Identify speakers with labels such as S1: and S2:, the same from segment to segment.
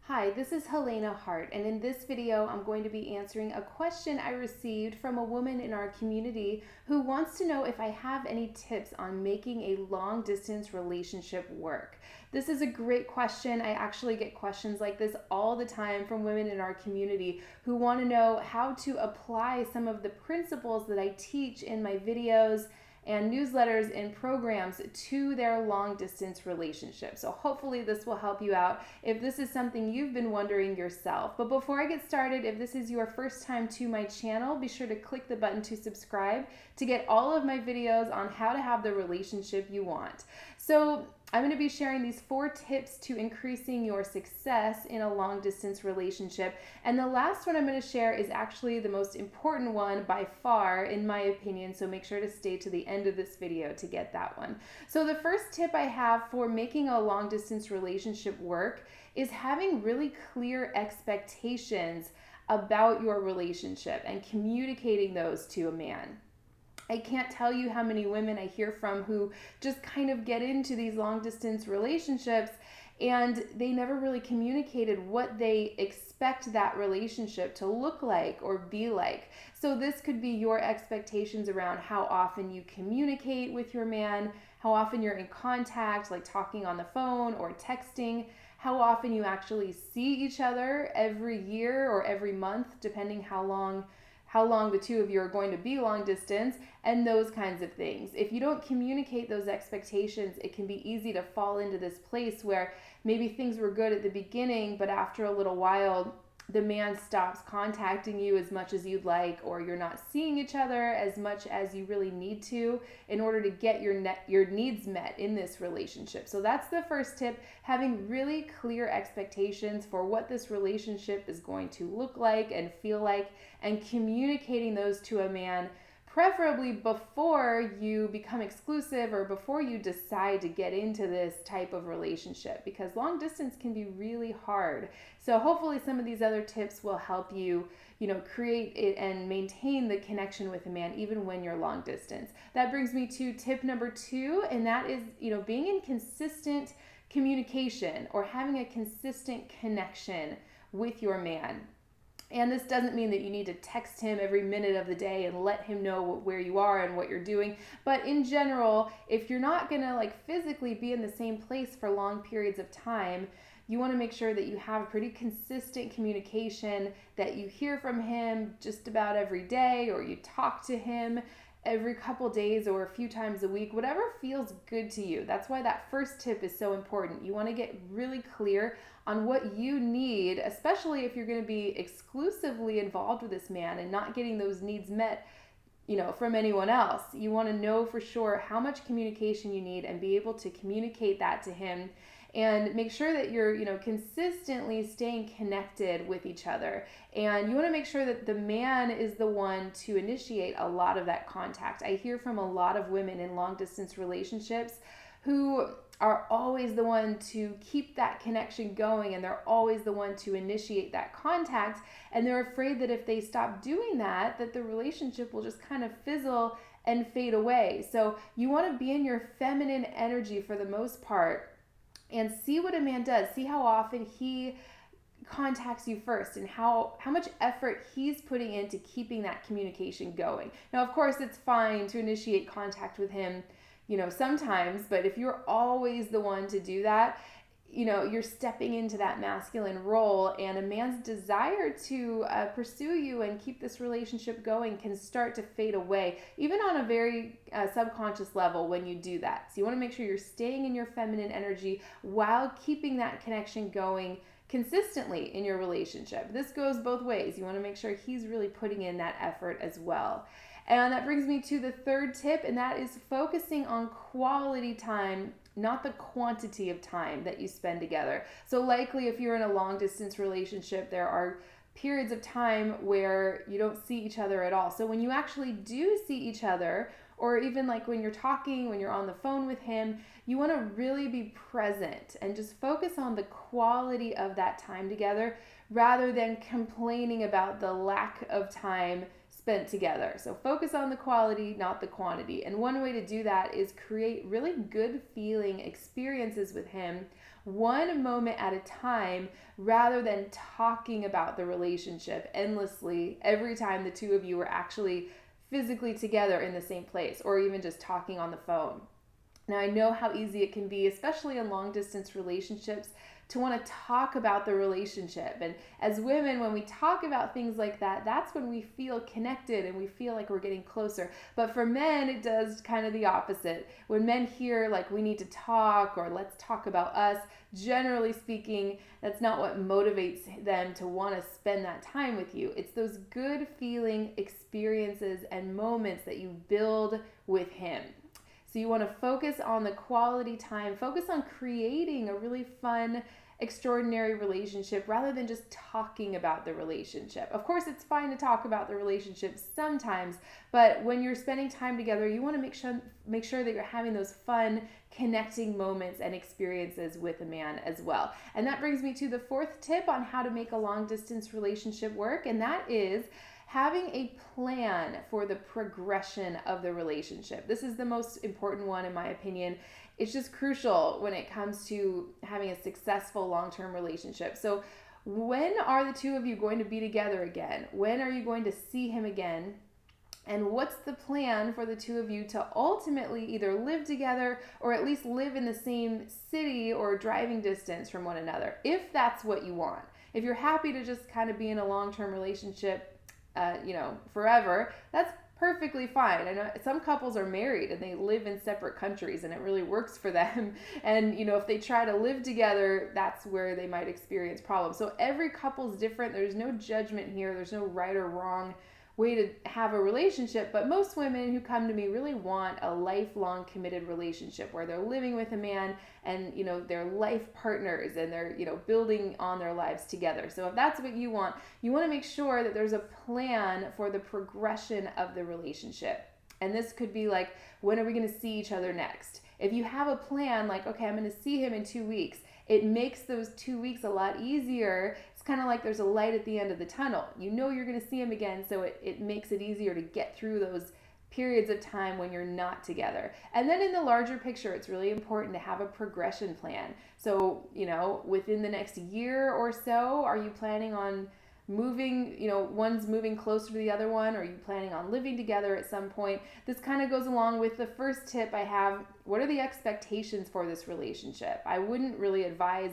S1: Hi, this is Helena Hart, and in this video, I'm going to be answering a question I received from a woman in our community who wants to know if I have any tips on making a long distance relationship work. This is a great question. I actually get questions like this all the time from women in our community who want to know how to apply some of the principles that I teach in my videos and newsletters and programs to their long distance relationship. So hopefully this will help you out if this is something you've been wondering yourself. But before I get started, if this is your first time to my channel, be sure to click the button to subscribe to get all of my videos on how to have the relationship you want. So I'm going to be sharing these 4 tips to increasing your success in a long distance relationship. And the last one I'm going to share is actually the most important one by far, in my opinion. So make sure to stay to the end of this video to get that one. So the first tip I have for making a long distance relationship work is having really clear expectations about your relationship and communicating those to a man. I can't tell you how many women I hear from who just kind of get into these long distance relationships and they never really communicated what they expect that relationship to look like or be like. So this could be your expectations around how often you communicate with your man, how often you're in contact, like talking on the phone or texting, how often you actually see each other every year or every month, depending how long the two of you are going to be long distance, and those kinds of things. If you don't communicate those expectations, it can be easy to fall into this place where maybe things were good at the beginning, but after a little while, the man stops contacting you as much as you'd like, or you're not seeing each other as much as you really need to in order to get your needs met in this relationship. So that's the first tip, having really clear expectations for what this relationship is going to look like and feel like, and communicating those to a man, preferably before you become exclusive or before you decide to get into this type of relationship, because long distance can be really hard. So hopefully some of these other tips will help you, create it and maintain the connection with a man even when you're long distance. That brings me to tip number 2, and that is, being in consistent communication or having a consistent connection with your man. And this doesn't mean that you need to text him every minute of the day and let him know where you are and what you're doing. But in general, if you're not going to physically be in the same place for long periods of time, you want to make sure that you have pretty consistent communication, that you hear from him just about every day, or you talk to him every couple days or a few times a week, whatever feels good to you. That's why that first tip is so important. You want to get really clear on what you need, especially if you're going to be exclusively involved with this man and not getting those needs met, from anyone else. You want to know for sure how much communication you need and be able to communicate that to him, and make sure that you're, consistently staying connected with each other. And you want to make sure that the man is the one to initiate a lot of that contact. I hear from a lot of women in long distance relationships who are always the one to keep that connection going, and they're always the one to initiate that contact, and they're afraid that if they stop doing that the relationship will just kind of fizzle and fade away. So you want to be in your feminine energy for the most part and see what a man does. See how often he contacts you first and how much effort he's putting into keeping that communication going. Now, of course, it's fine to initiate contact with him, sometimes, but if you're always the one to do that, you're stepping into that masculine role, and a man's desire to pursue you and keep this relationship going can start to fade away, even on a very subconscious level when you do that. So you want to make sure you're staying in your feminine energy while keeping that connection going consistently in your relationship. This goes both ways. You want to make sure he's really putting in that effort as well. And that brings me to the third tip, and that is focusing on quality time, not the quantity of time that you spend together. So likely if you're in a long distance relationship, there are periods of time where you don't see each other at all. So when you actually do see each other, or even when you're talking, when you're on the phone with him, you want to really be present and just focus on the quality of that time together rather than complaining about the lack of time spent together. So focus on the quality, not the quantity. And one way to do that is create really good feeling experiences with him, one moment at a time, rather than talking about the relationship endlessly every time the two of you are actually physically together in the same place, or even just talking on the phone. Now, I know how easy it can be, especially in long distance relationships, to want to talk about the relationship. And as women, when we talk about things like that, that's when we feel connected and we feel like we're getting closer. But for men, it does kind of the opposite. When men hear like we need to talk or let's talk about us, generally speaking, that's not what motivates them to want to spend that time with you. It's those good feeling experiences and moments that you build with him. So you want to focus on the quality time, focus on creating a really fun, extraordinary relationship rather than just talking about the relationship. Of course, it's fine to talk about the relationship sometimes, but when you're spending time together, you want to make sure that you're having those fun, connecting moments and experiences with a man as well. And that brings me to the fourth tip on how to make a long distance relationship work, and that is having a plan for the progression of the relationship. This is the most important one in my opinion. It's just crucial when it comes to having a successful long-term relationship. So when are the two of you going to be together again? When are you going to see him again? And what's the plan for the two of you to ultimately either live together or at least live in the same city or driving distance from one another, if that's what you want. If you're happy to just kind of be in a long-term relationship forever, that's perfectly fine. I know some couples are married and they live in separate countries and it really works for them. And, if they try to live together, that's where they might experience problems. So every couple's different. There's no judgment here. There's no right or wrong way to have a relationship, but most women who come to me really want a lifelong committed relationship where they're living with a man and they're life partners and they're building on their lives together. So if that's what you want to make sure that there's a plan for the progression of the relationship. And this could be like, when are we going to see each other next? If you have a plan like, okay, I'm going to see him in 2 weeks, it makes those 2 weeks a lot easier. It's kind of like there's a light at the end of the tunnel. You're going to see him again, so it makes it easier to get through those periods of time when you're not together. And then in the larger picture, it's really important to have a progression plan. So, within the next year or so, are you planning on moving, one's moving closer to the other one? Or are you planning on living together at some point? This kind of goes along with the first tip I have. What are the expectations for this relationship? I wouldn't really advise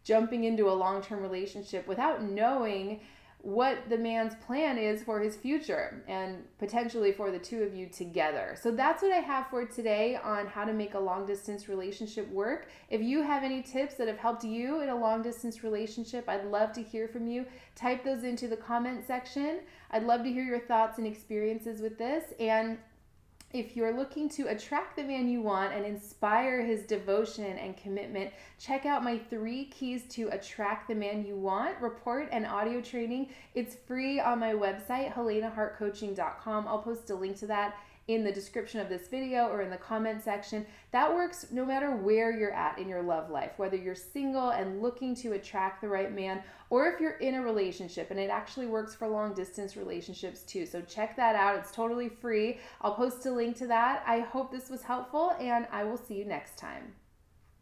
S1: jumping into a long-term relationship without knowing what the man's plan is for his future and potentially for the two of you together. So that's what I have for today on how to make a long distance relationship work. If you have any tips that have helped you in a long distance relationship, I'd love to hear from you. Type those into the comment section. I'd love to hear your thoughts and experiences with this. And if you're looking to attract the man you want and inspire his devotion and commitment, check out my 3 keys to attract the man you want report and audio training. It's free on my website, helenahartcoaching.com. I'll post a link to that in the description of this video or in the comment section. That works no matter where you're at in your love life, whether you're single and looking to attract the right man, or if you're in a relationship, and it actually works for long distance relationships too. So check that out. It's totally free. I'll post a link to that. I hope this was helpful, and I will see you next time.